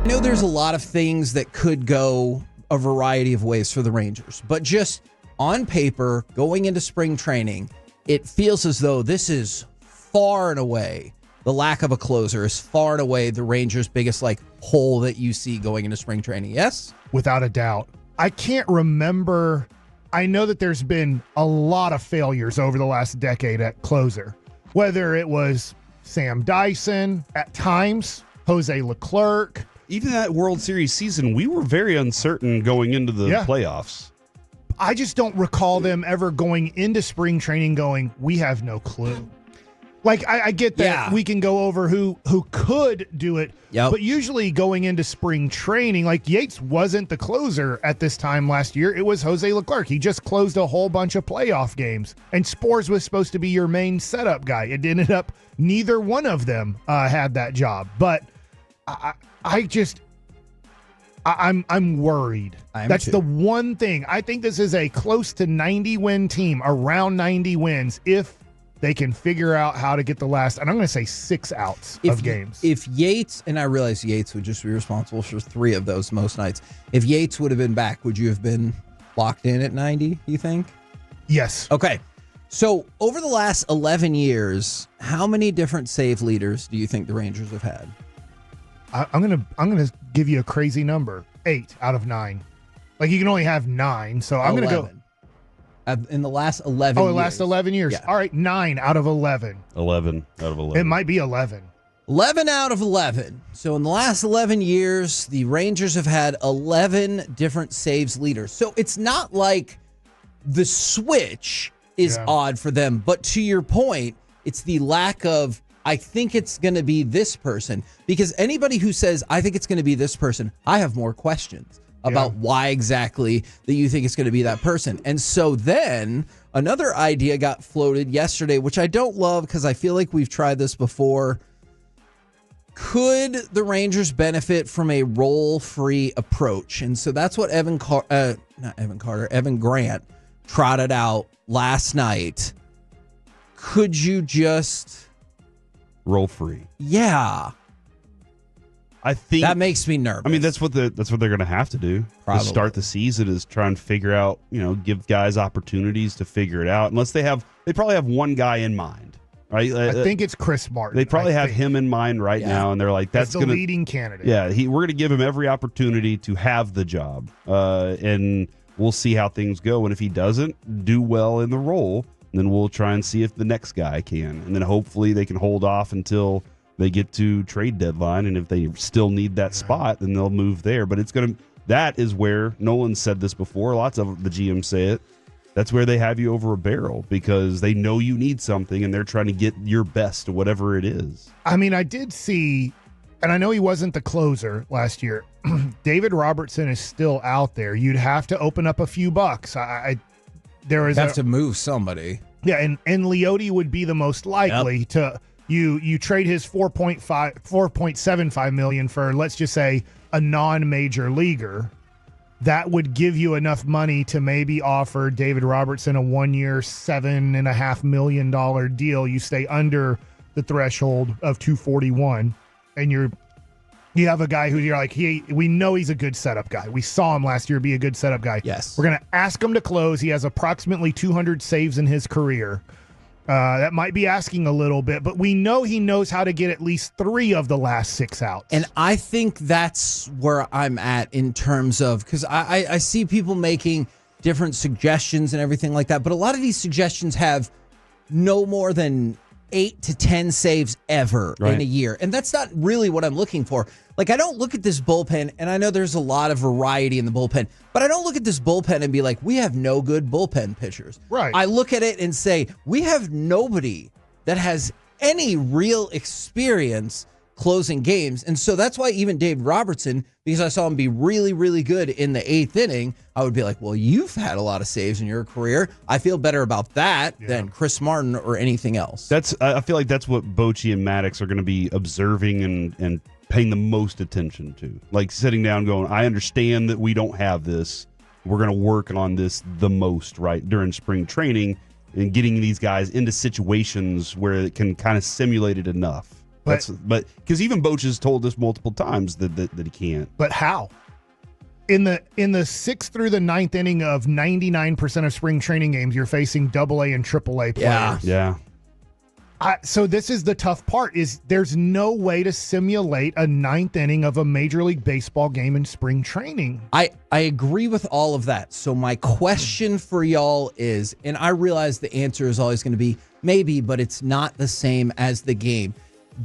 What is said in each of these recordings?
I know there's a lot of things that could go a variety of ways for the Rangers, but just on paper, going into spring training, it feels as though this is far and away, the lack of a closer is far and away the Rangers' biggest hole that you see going into spring training. Yes? Without a doubt. I can't remember. I know that there's been a lot of failures over the last decade at closer, whether it was Sam Dyson, at times, Jose Leclerc. Even that World Series season, we were very uncertain going into the playoffs. I just don't recall them ever going into spring training going, we have no clue. I get that we can go over who could do it, but usually going into spring training, Yates wasn't the closer at this time last year. It was Jose Leclerc. He just closed a whole bunch of playoff games, and Spores was supposed to be your main setup guy. It ended up neither one of them had that job, but I'm worried. That's the one thing. I think this is a close to 90-win team, around 90 wins, if they can figure out how to get the last, and I'm going to say 6 outs of games. If Yates, and I realize Yates would just be responsible for 3 of those most nights. If Yates would have been back, would you have been locked in at 90, you think? Yes. Okay. So over the last 11 years, how many different save leaders do you think the Rangers have had? I'm gonna give you a crazy number. 8 out of 9. You can only have 9, so I'm gonna go in the last 11 years. The last 11 years. Yeah. All right, 9 out of 11. 11 out of 11. It might be 11. 11 out of 11. So in the last 11 years, the Rangers have had 11 different saves leaders. So it's not like the switch is odd for them, but to your point, it's the lack of, I think it's going to be this person, because anybody who says, I think it's going to be this person, I have more questions about why exactly that you think it's going to be that person. And so then another idea got floated yesterday, which I don't love because I feel like we've tried this before. Could the Rangers benefit from a role-free approach? And so that's what Evan Grant trotted out last night. Could you just roll free? Yeah. I think that makes me nervous. I mean, that's what they're going to have to do to start the season, is try and figure out, give guys opportunities to figure it out. Unless they probably have one guy in mind, right? I think it's Chris Martin. They probably have him in mind right now, and they're like, that's the leading candidate. Yeah, we're going to give him every opportunity to have the job, and we'll see how things go. And if he doesn't do well in the role, then we'll try and see if the next guy can, and then hopefully they can hold off until they get to trade deadline, and if they still need that spot, then they'll move there. But that is where, Nolan said this before, lots of the GMs say it, that's where they have you over a barrel, because they know you need something and they're trying to get your best, whatever it is. I mean, I did see, and I know he wasn't the closer last year, David Robertson is still out there. You'd have to open up a few bucks. To move somebody. Yeah, and Leote would be the most likely to. You trade his $4.75 million for, let's just say, a non-major leaguer. That would give you enough money to maybe offer David Robertson a 1-year, $7.5 million deal. You stay under the threshold of 241, and you have a guy who you're like, we know he's a good setup guy. We saw him last year be a good setup guy. Yes. We're going to ask him to close. He has approximately 200 saves in his career. That might be asking a little bit, but we know he knows how to get at least 3 of the last 6 outs. And I think that's where I'm at in terms of, because I see people making different suggestions and everything like that, but a lot of these suggestions have no more than 8 to 10 saves ever in a year. And that's not really what I'm looking for. I don't look at this bullpen, and I know there's a lot of variety in the bullpen, but I don't look at this bullpen and be like, we have no good bullpen pitchers. Right. I look at it and say, we have nobody that has any real experience closing games. And so that's why even David Robertson, because I saw him be really, really good in the 8th inning, I would be like, well, you've had a lot of saves in your career. I feel better about that than Chris Martin or anything else. I feel like that's what Bochy and Maddox are going to be observing and paying the most attention to. Sitting down going, I understand that we don't have this. We're going to work on this the most, right, during spring training, and getting these guys into situations where it can kind of simulate it enough. But because even Boch has told us multiple times that he can't. But how? In the 6th through the 9th inning of 99% of spring training games, you're facing AA and AAA players. Yeah. So this is the tough part, is there's no way to simulate a 9th inning of a Major League Baseball game in spring training. I agree with all of that. So my question for y'all is, and I realize the answer is always going to be maybe, but it's not the same as the game.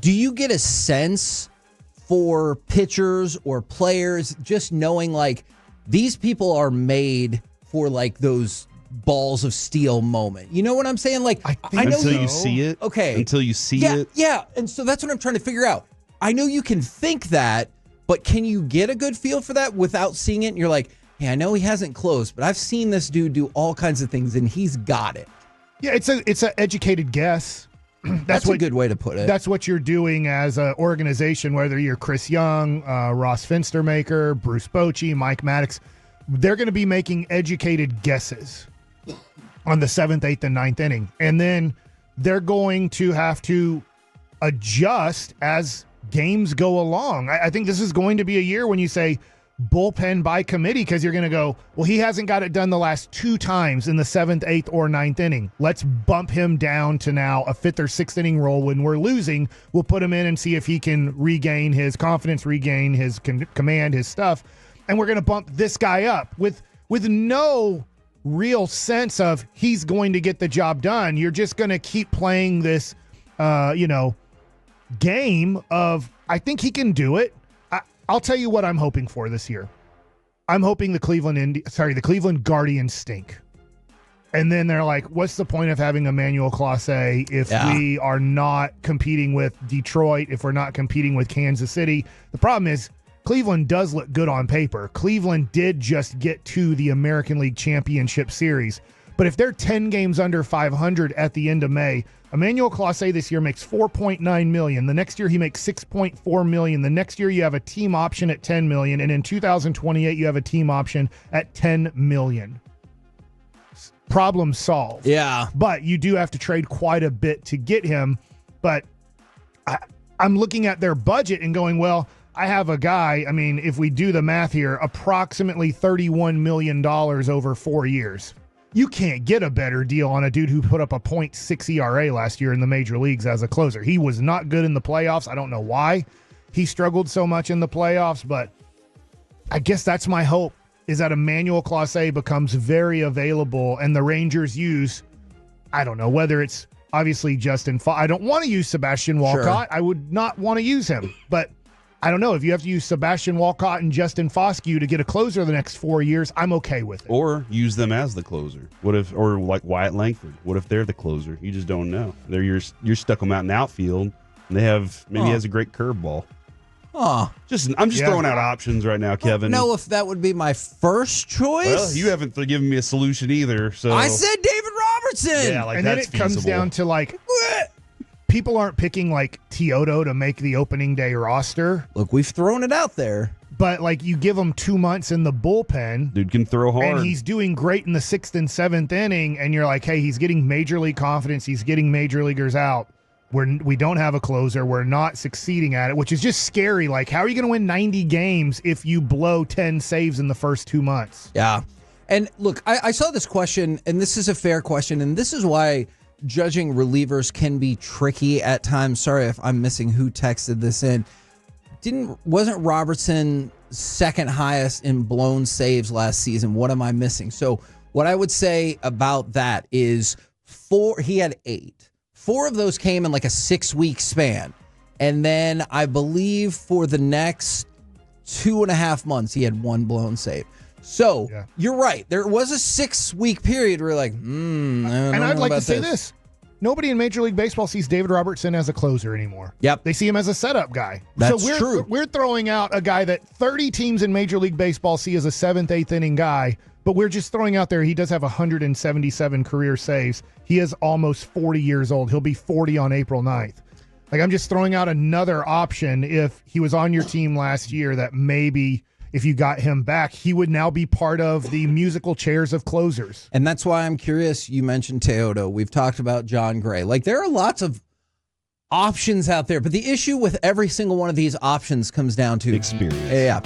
Do you get a sense for pitchers or players just knowing like these people are made for like those balls of steel moment? You know what I'm saying? Like, I know until you see it. Okay. Until you see it. Yeah. And so that's what I'm trying to figure out. I know you can think that, but can you get a good feel for that without seeing it? And you're like, hey, I know he hasn't closed, but I've seen this dude do all kinds of things and he's got it. Yeah, it's an educated guess. That's a good way to put it. That's what you're doing as an organization, whether you're Chris Young, Ross Finstermaker, Bruce Bochy, Mike Maddox. They're going to be making educated guesses on the 7th, 8th, and 9th inning. And then they're going to have to adjust as games go along. I think this is going to be a year when you say bullpen by committee, because you're going to go, well, he hasn't got it done the last 2 times in the 7th, 8th, or 9th inning. Let's bump him down to now a 5th or 6th inning role. When we're losing, we'll put him in and see if he can regain his confidence, regain his command, his stuff. And we're going to bump this guy up with no real sense of he's going to get the job done. You're just going to keep playing this, game of, I think he can do it. I'll tell you what I'm hoping for this year. I'm hoping the Cleveland Guardians stink. And then they're like, what's the point of having Emmanuel Clase if we are not competing with Detroit, if we're not competing with Kansas City? The problem is Cleveland does look good on paper. Cleveland did just get to the American League Championship Series. But if they're 10 games under 500 at the end of May, Emmanuel Clase this year makes $4.9 million. The next year he makes $6.4 million. The next year you have a team option at $10 million. And in 2028 you have a team option at $10 million. Problem solved. Yeah. But you do have to trade quite a bit to get him. But I'm looking at their budget and going, well, I have a guy, I mean, if we do the math here, approximately $31 million over 4 years. You can't get a better deal on a dude who put up a .6 ERA last year in the major leagues as a closer. He was not good in the playoffs. I don't know why he struggled so much in the playoffs, but I guess that's my hope, is that Emmanuel Clase becomes very available and the Rangers use, I don't know, whether it's obviously Justin I don't want to use Sebastian Walcott. Sure. I would not want to use him, but I don't know. If you have to use Sebastian Walcott and Justin Foscue to get a closer the next 4 years, I'm okay with it. Or use them as the closer. Or like Wyatt Langford. What if they're the closer? You just don't know. You're stuck them out in the outfield, and they have he has a great curveball. I'm just throwing out options right now, Kevin. I don't know if that would be my first choice. Well, you haven't given me a solution either. So I said David Robertson. Yeah, like and that's then it comes down to like. People aren't picking like Teodo to make the opening day roster. Look, we've thrown it out there. But like you give him 2 months in the bullpen. Dude can throw hard. And he's doing great in the 6th and 7th inning. And you're like, hey, he's getting major league confidence. He's getting major leaguers out. We don't have a closer. We're not succeeding at it, which is just scary. Like, how are you going to win 90 games if you blow 10 saves in the first 2 months? Yeah. And look, I saw this question, and this is a fair question. And this is why judging relievers can be tricky at times. Sorry if I'm missing who texted this in. Wasn't Robertson second highest in blown saves last season? What am I missing? So what I would say about that is he had 8. 4 of those came in like a 6-week span. And then I believe for the next 2.5 months, he had 1 blown save. So You're right. There was a 6-week period where you're like, and I'd like to say this. Nobody in Major League Baseball sees David Robertson as a closer anymore. Yep. They see him as a setup guy. That's true. We're throwing out a guy that 30 teams in Major League Baseball see as a 7th, 8th inning guy, but we're just throwing out there he does have 177 career saves. He is almost 40 years old. He'll be 40 on April 9th. Like, I'm just throwing out another option if he was on your team last year that maybe if you got him back, he would now be part of the musical chairs of closers. And that's why I'm curious. You mentioned Teodo. We've talked about John Gray. Like, there are lots of options out there. But the issue with every single one of these options comes down to experience. Yeah.